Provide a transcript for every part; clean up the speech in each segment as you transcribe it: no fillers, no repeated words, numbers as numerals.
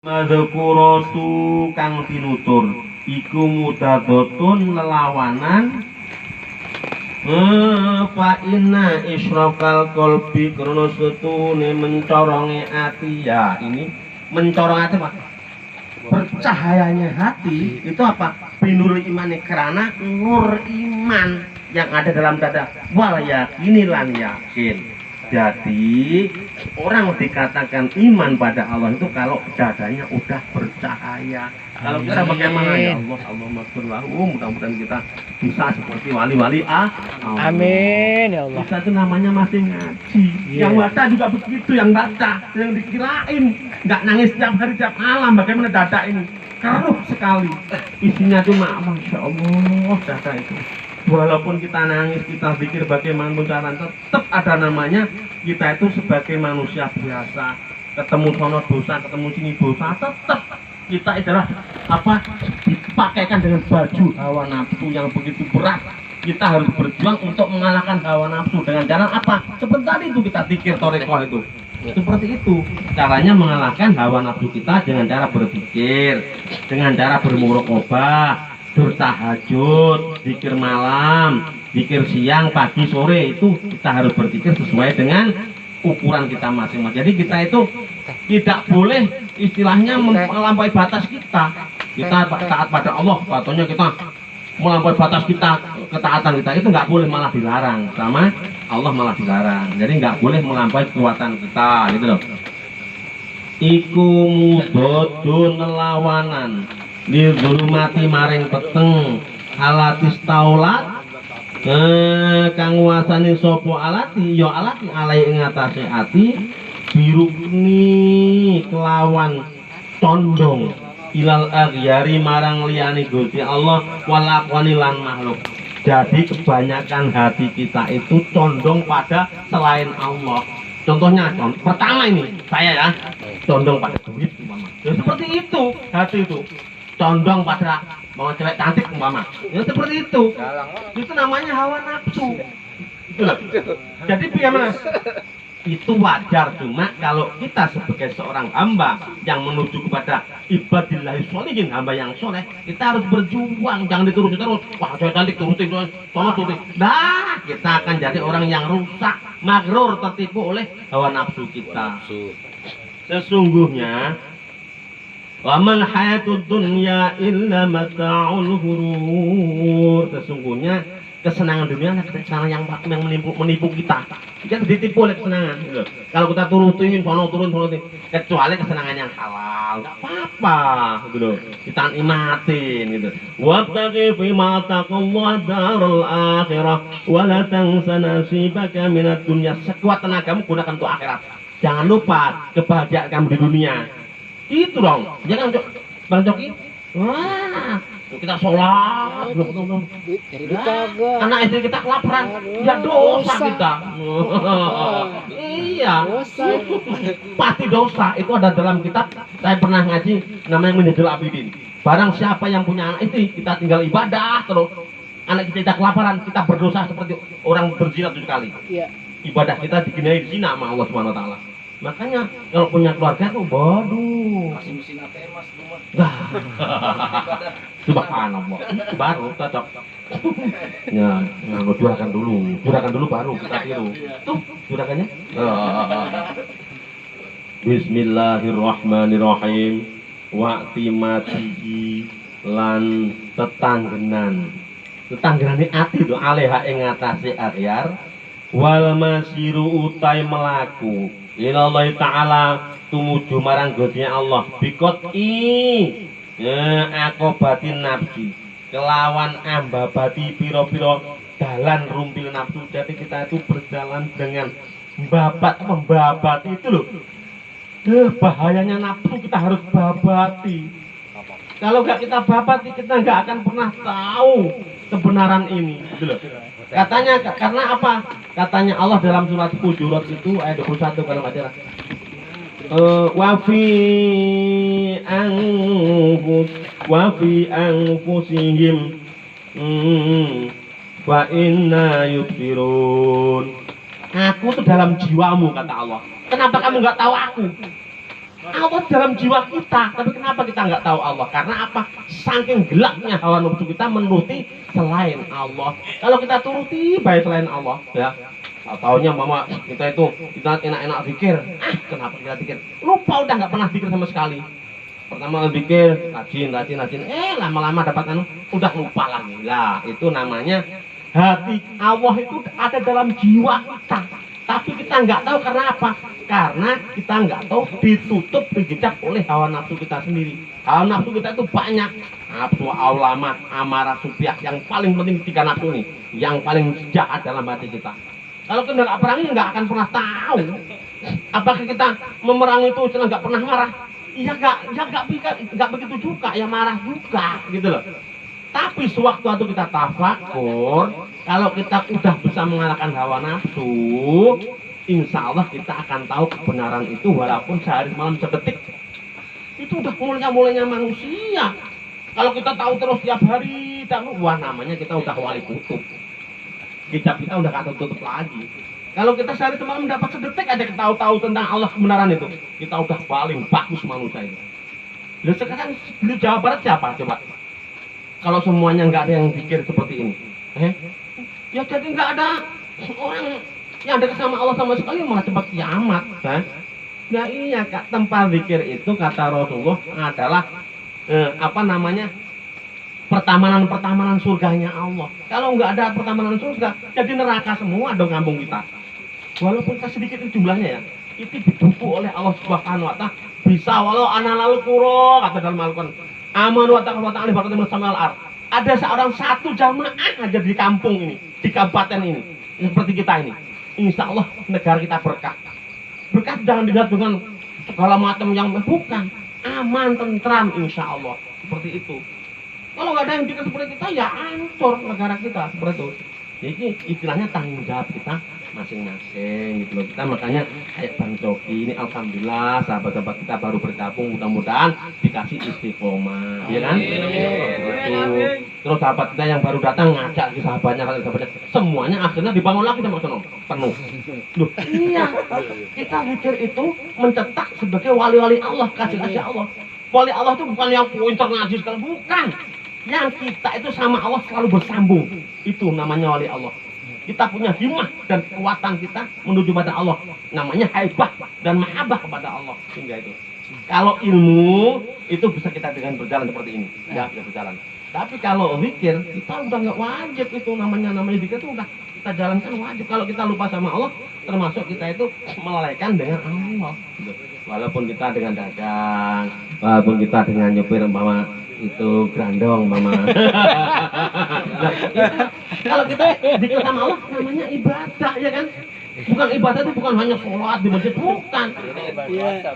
Madzakuratu kang tinutur iku mudadotun lelawanan fa inna isyraqal qalbi krana setune mencoronge ati. Ya, ini mencorong hati Pak. Bercahayanya hati itu apa? Binur imani, kerana nur iman yang ada dalam dada. Wal yakini lan yakin. Jadi orang dikatakan iman pada Allah itu kalau dadanya udah bercahaya. Kalau kita bagaimana ya Allah, Allahumma sholli lahu, mudah-mudahan kita bisa seperti wali-wali Amin ya Allah. Kita itu namanya masih ngaji. Yang baca juga begitu, yang baca, yang dikirain nggak nangis tiap hari tiap malam. Bagaimana dada ini keruh sekali, isinya cuma masya Allah dada itu. Walaupun kita nangis, kita pikir bagaimanapun cara, tetap ada namanya kita itu sebagai manusia biasa. Ketemu sono dosa, ketemu sini dosa, tetap kita adalah apa? Dipakaikan dengan baju hawa nafsu yang begitu berat. Kita harus berjuang untuk mengalahkan hawa nafsu dengan cara apa? Sebentar itu kita pikir torekoh itu. Seperti itu caranya mengalahkan hawa nafsu kita, dengan cara berpikir, dengan cara bermuraqabah, bertahajud, zikir malam, zikir siang, pagi, sore. Itu kita harus berpikir sesuai dengan ukuran kita masing-masing. Jadi kita itu tidak boleh istilahnya melampaui batas kita. Kita taat pada Allah, katanya kita melampaui batas kita, ketaatan kita itu nggak boleh, malah dilarang sama Allah, malah dilarang. Jadi nggak boleh melampaui kekuatan kita, gitu loh. Iku mudodun lawanan dizulumati maring peteng alatis taulat kang wasani sopo alati yo alati alai ing atase ati birukni kelawan condong ilal aghyari marang liyane Gusti Allah walakwani lan makhluk. Jadi kebanyakan hati kita itu condong pada selain Allah. Contohnya, pertama ini saya ya, condong pada duit umpama. Ya seperti itu hati itu. Condong pada mau cewek cantik umpama. Ya seperti itu. Itu namanya hawa nafsu. Itulah. Jadi bagaimana? Itu wajar, cuma kalau kita sebagai seorang hamba yang menuju kepada ibadillahi sholihin, hamba yang soleh, kita harus berjuang, jangan dituruti terus. Wah, cewek cantik turutin, sono turutin. Nah, kita akan jadi orang yang rusak, magrur, tertipu oleh hawa nafsu kita. Sesungguhnya wamal hayatud dunya illa mata'ul ghurur. Sesungguhnya kesenangan dunia adalah kesenangan yang menipu kita. Kita ditipu oleh kesenangan. Gitu. Kalau kita turutin, turutin, kecuali kesenangan yang halal, nggak apa-apa. Gitu. Kita nikmatin. Gitu. Wabtaghi fima taqwa darul akhirah, wala tansa nasibaka minad dunya. Sekuat tenagamu gunakan untuk akhirat. Jangan lupa kebahagiaan kamu di dunia. Itu dong. Jangan Bang Coki. Wah, kita sholat, anak istri kita kelaparan, ya dosa kita. Iya, pasti dosa. Itu ada dalam kitab. Saya pernah ngaji, namanya Minhajul Abidin. Barang siapa yang punya anak istri, kita tinggal ibadah terus. Anak kita kelaparan, kita berdosa seperti orang berzina 7 kali. Ibadah kita dikenai zina sama Allah Subhanahu Wa Taala. Makanya kalau punya keluarga tuh, waduh, kasih mesin ATM mas, subhanallah, baru cocok. Ya, curahkan dulu baru kita tiru. Tuh, curahkannya. Bismillahirrahmanirrahim. Wa'timatihi lan tetanggenan ati itu aleha ing atase akhyar wal masiru utai melaku ilallah ta'ala tumuju marang Gusti Allah bikot akobatin nafsi kelawan ambabati piro-piro dalan rumpil nafsu. Jadi kita itu berjalan dengan membabat itu loh. Bahayanya nafsu, kita harus babati. Kalau nggak kita babati, kita nggak akan pernah tahu kebenaran ini, gitu loh. Katanya, karena apa? Katanya Allah dalam surat Hujurat itu ayat 21 kalau nggak salah. Wa fi anfusihim wa inna yubsirun. Aku tuh dalam jiwamu, kata Allah. Kenapa kamu nggak tahu aku? Allah dalam jiwa kita, tapi kenapa kita nggak tahu Allah? Karena apa? Saking gelapnya hawa nafsu kita menuruti selain Allah. Kalau kita turuti baik selain Allah, ya. Taunya mama kita itu kita enak-enak zikir. Kenapa kita zikir? Lupa udah nggak pernah zikir sama sekali. Pertama zikir, rajin. Lama-lama dapat udah lupa lagi. Lah, itu namanya hati Allah itu ada dalam jiwa kita. Tapi kita nggak tahu karena apa? Karena kita nggak tahu ditutup, dijejak oleh hawa nafsu kita sendiri. Hawa nafsu kita itu banyak. Nafsu aulamat, amarah, supiah. Yang paling penting 3 nafsu ini. Yang paling jahat dalam hati kita. Kalau kita nggak perangi, nggak akan pernah tahu. Apakah kita memerangi itu setelah nggak pernah marah? Iya nggak begitu juga. Ya marah juga, gitu loh. Tapi sewaktu kita tafakur, kalau kita udah bisa mengalahkan hawa nafsu, insya Allah kita akan tahu kebenaran itu walaupun sehari malam sedetik. Itu udah mulainya manusia. Kalau kita tahu terus tiap hari, wah namanya kita udah wali kutub. Kitab kita udah gak tutup lagi. Kalau kita sehari semalam mendapat sedetik aja kita tahu tentang Allah kebenaran itu, kita udah paling bagus manusia itu. Lalu sekarang di Jawa Barat siapa coba? Kalau semuanya nggak ada yang pikir seperti ini, ya jadi nggak ada orang yang dekat sama Allah sama sekali, malah cepat kiamat. Nah iya kak, tempat zikir itu kata Rasulullah adalah pertamanan surganya Allah. Kalau nggak ada pertamanan surga, jadi neraka semua dong kampung kita. Walaupun kita sedikit jumlahnya ya, itu didukung oleh Allah Subhanahu Wa Taala. Bisa walau analal kuro kata dalam Al-Quran. Aman wa ta'ala ada seorang satu jamaah aja di kampung ini, di kabupaten ini, seperti kita ini. Insya Allah negara kita berkah. Berkah jangan dilihat dengan segala macam yang bukan. Aman, tentram, insya Allah. Seperti itu. Kalau nggak ada yang bikin seperti kita, ya hancur negara kita seperti itu. Jadi istilahnya tanggung jawab kita masing-masing gitu loh. Kita makanya kayak Bang Coki ini alhamdulillah sahabat-sahabat kita baru bergabung, mudah-mudahan dikasih istiqomah, ya kan? Terus sahabat kita yang baru datang ngajak ke sahabatnya, semuanya akhirnya dibangun lagi sama sono penuh. Loh, iya, kita pikir itu mencetak sebagai wali-wali Allah, kasih Allah. Wali Allah itu bukan yang pintar ngaji sekali, bukan. Yang kita itu sama Allah selalu bersambung, itu namanya wali Allah. Kita punya himmah dan kekuatan kita menuju pada Allah, namanya haibah dan mahabbah kepada Allah. Sehingga itu kalau ilmu itu bisa kita dengan berjalan seperti ini, ya bisa berjalan. Tapi kalau zikir kita udah nggak wajib, itu namanya zikir itu udah kita jalankan wajib. Kalau kita lupa sama Allah, termasuk kita itu melalaikan dengan Allah. Walaupun kita dengan dagang, walaupun kita dengan nyopir umpama itu grandong mama. Nah, kalau kita zikir sama Allah namanya ibadah, ya kan? Bukan ibadah itu bukan hanya sholat di masjid, bukan.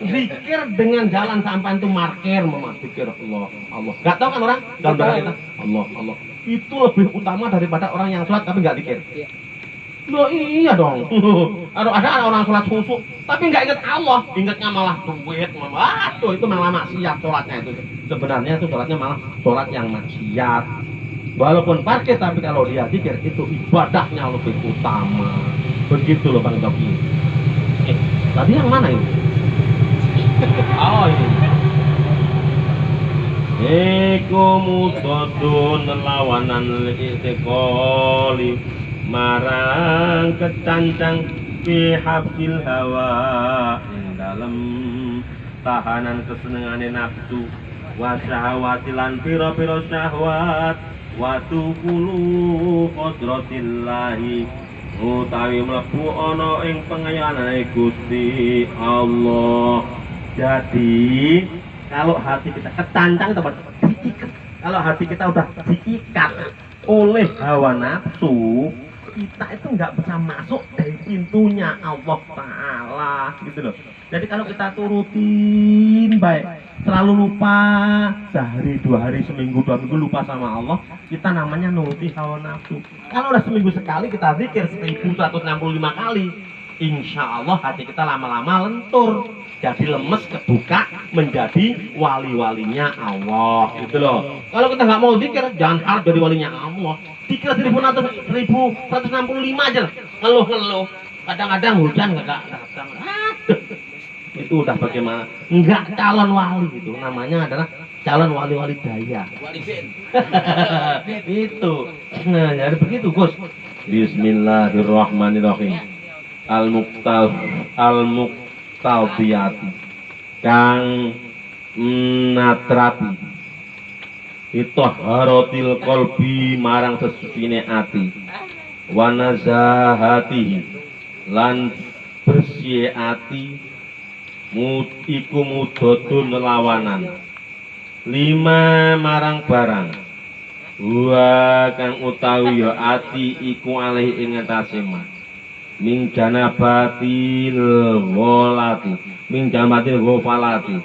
Zikir dengan jalan sampai itu markir mama, zikir Allah. Gak tahu kan orang dalam darah kita Allah. Itu lebih utama daripada orang yang sholat tapi nggak zikir. Loh iya dong. Ada orang sholat khusyuk tapi nggak ingat Allah, ingatnya malah duit, mama. Aduh itu malah maksiat sholatnya itu. Sebenarnya itu sholatnya malah sholat yang maksiat. Walaupun parkir tapi kalau dia zikir itu ibadahnya lebih utama. Begitu loh Bang Coki. Tadi yang mana ini? Oh ini. Iku mutadun lawanan istiqoli marang kecancang fi habsil hawa dalam tahanan kesenengane nafsu wa syahwati lan pira-pira syahwat wa tukulu qadratillahi utawi mlebu ana ing pengayane Gusti Allah. Jadi kalau hati kita kecancang itu diikat. Kalau hati kita udah diikat oleh hawa nafsu, kita itu nggak bisa masuk dari pintunya Allah Ta'ala gitu loh. Jadi kalau kita turutin baik, selalu lupa sehari, 2 hari, seminggu, 2 minggu lupa sama Allah, kita namanya nuruti hawa nafsu. Kalau udah seminggu sekali kita zikir 1165 kali, insya Allah hati kita lama-lama lentur, jadi lemes, kebuka, menjadi wali-walinya Allah gitu loh. Kalau kita nggak mau zikir, jangan harap jadi walinya Allah. Zikir 1165 aja lah, ngeluh-ngeluh. Kadang-kadang hujan nggak datang. Aduh, itu udah bagaimana? Enggak calon wali itu, namanya adalah calon wali-wali daya. Itu. Nah, jadi begitu, Gus. Bismillahirrahmanirrahim. Al-muqtadiyati kang natrapi itaharatil qalbi marang sesusine ati wa nazahatihi lan bersih ati iku mudotun lawanan lima marang barang wa kang utawi ya ati iku alih ing atase ma min janabatil gholati min janabatil ghofalati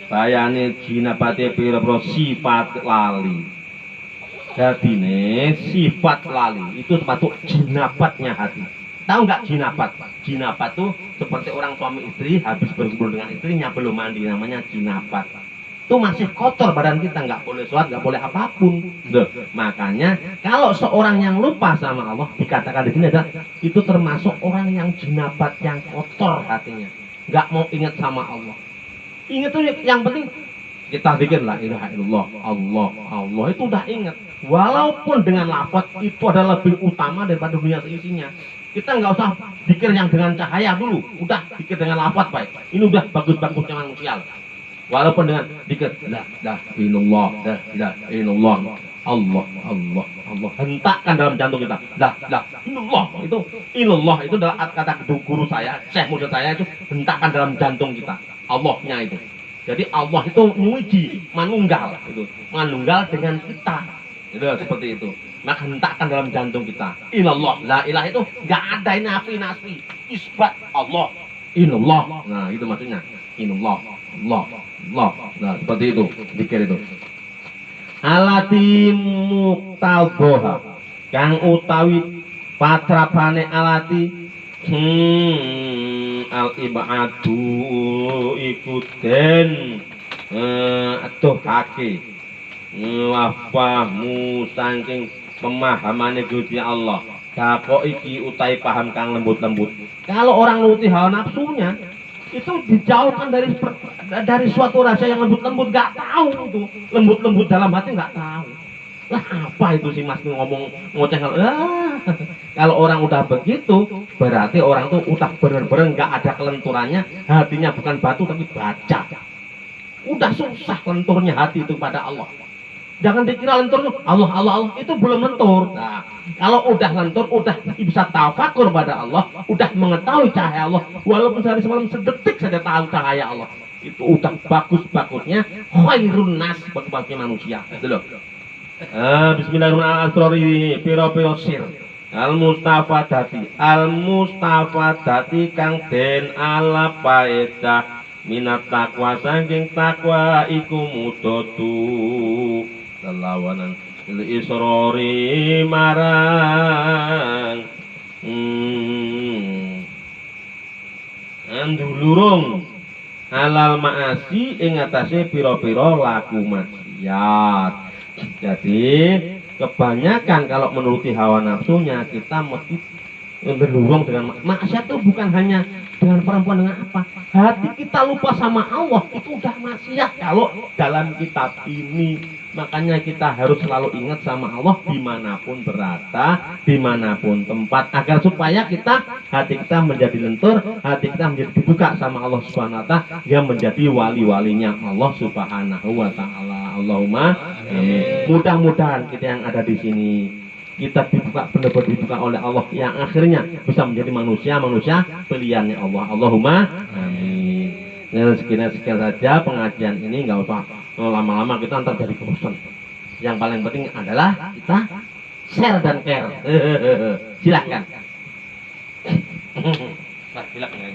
bayane jinabate pira-pira sifat lali dadine sifat lali itu termasuk jinabatnya hati. Tahu nggak jinabat? Jinabat tuh seperti orang suami istri habis berkumpul dengan istrinya belum mandi, namanya jinabat. Itu masih kotor badan kita, nggak boleh sholat, nggak boleh apapun. Duh, makanya kalau seorang yang lupa sama Allah dikatakan di sini adalah itu termasuk orang yang jinabat, yang kotor hatinya, nggak mau ingat sama Allah. Ingat tuh yang penting kita pikir la ilaha illallah, Allah itu udah ingat. Walaupun dengan lafaz itu adalah lebih utama daripada dunia seisinya. Kita nggak usah pikir yang dengan cahaya dulu, udah pikir dengan lafaz baik. Ini udah bagus-bagusnya manusia. Walaupun dengan pikir la ilallah, la ilallah, Allah, hentakkan dalam jantung kita. La ilallah itu adalah kata guru saya, Syekh muda saya itu hentakkan dalam jantung kita. Allahnya itu. Jadi Allah itu nyuci, manunggal itu. Manunggal dengan kita. Itu seperti itu. Maka hentakkan dalam jantung kita. Ilallah, la ilah itu enggak ada nafi, isbat Allah. Ilallah. Nah, itu maksudnya. Ilallah, Allah. Nah, seperti itu, zikir itu. Alati muqtadhoha kang utawi patrapane alati al ibadu ikuten atuhake wafahmu saking pemahamane Gusti Allah. Kako iki utai paham kang lembut-lembut. Kalau orang nuruti hawa nafsunya itu dijauhkan dari suatu rasa yang lembut-lembut, nggak tahu itu lembut-lembut dalam hati, nggak tahu lah apa itu sih mas ngomong ngoceh. Kalau orang udah begitu berarti orang tuh udah bener-bener nggak ada kelenturannya, hatinya bukan batu tapi baja. Udah susah lenturnya hati itu pada Allah. Jangan dikira lentur tuh Allah itu belum lentur. Nah, kalau udah lentur, udah bisa tafakur pada Allah, udah mengetahui cahaya Allah, walaupun sehari semalam sedetik saja tahu cahaya Allah, itu udah bagus-bagusnya khairun nas bagi manusia. Itu loh. Bismillahirrahmanirrahim. Piro-piro sir. Al-mustafadati kang den ala paedah minat takwa saking takwa iku mudotu lelawanan isrori marang andulurung halal maasi ing atase pira-pira laku maksiat. Jadi kebanyakan kalau menuruti hawa nafsunya kita mesti berlurung dengan maksiat. Itu bukan hanya dengan perempuan, dengan apa, hati kita lupa sama Allah itu udah maksiat kalau dalam kitab ini. Makanya kita harus selalu ingat sama Allah dimanapun berada, dimanapun tempat, agar supaya hati kita menjadi lentur, hati kita menjadi dibuka sama Allah Subhanahu wa Ta'ala, yang menjadi wali-walinya Allah Subhanahu wa Ta'ala. Allahumma amin. Mudah-mudahan kita yang ada di sini kita dibuka, benar-benar dibuka oleh Allah, yang akhirnya bisa menjadi manusia pilihannya Allah. Allahumma amin. Sekian saja pengajian ini, nggak usah lama-lama kita ntar jadi bosan. Yang paling penting adalah kita share dan care. Silahkan. Silahkan.